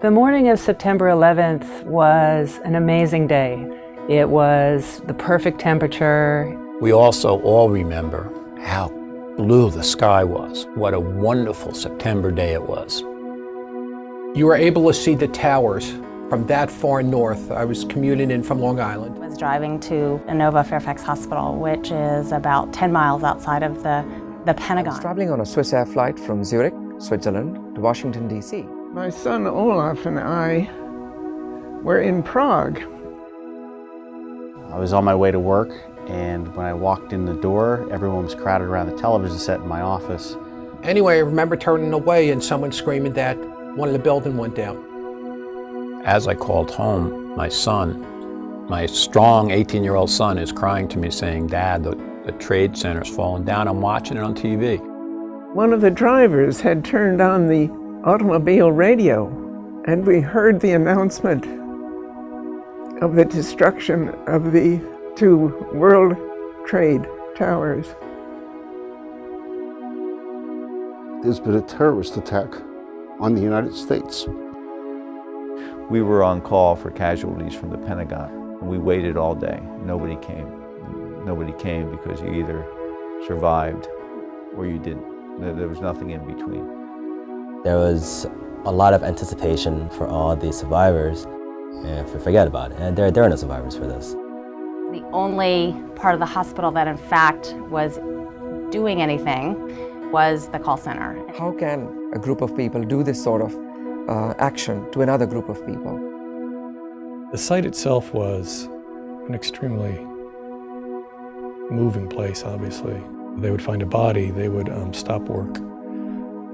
The morning of September 11th was an amazing day. It was the perfect temperature. We also all remember how blue the sky was. What a wonderful September day it was. You were able to see the towers from that far north. I was commuting in from Long Island. I was driving to Inova Fairfax Hospital, which is about 10 miles outside of the Pentagon. I was traveling on a Swiss Air flight from Zurich, Switzerland, to Washington, D.C. My son Olaf and I were in Prague. I was on my way to work, and when I walked in the door, everyone was crowded around the television set in my office. Anyway, I remember turning away and someone screaming that one of the buildings went down. As I called home, my son, my strong 18-year-old son, is crying to me saying, "Dad, the trade center's fallen down. I'm watching it on TV." One of the drivers had turned on the automobile radio, and we heard the announcement of the destruction of the two World Trade Towers. There's been a terrorist attack on the United States. We were on call for casualties from the Pentagon, and we waited all day. Nobody came. Nobody came because you either survived or you didn't. There was nothing in between. There was a lot of anticipation for all the survivors, and forget about it. And there are no survivors for this. The only part of the hospital that in fact was doing anything was the call center. How can a group of people do this sort of action to another group of people? The site itself was an extremely moving place, obviously. They would find a body, they would stop work,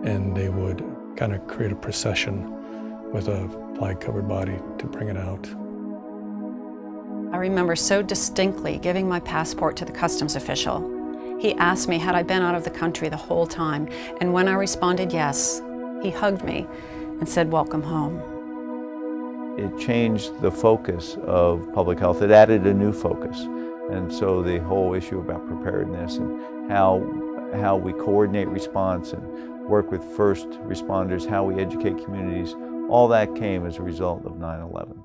and they would kind of create a procession with a flag-covered body to bring it out. I remember so distinctly giving my passport to the customs official. He asked me had I been out of the country the whole time, and when I responded yes, he hugged me and said, "Welcome home." It changed the focus of public health. It added a new focus. And so the whole issue about preparedness and how we coordinate response and work with first responders, how we educate communities, all that came as a result of 9/11.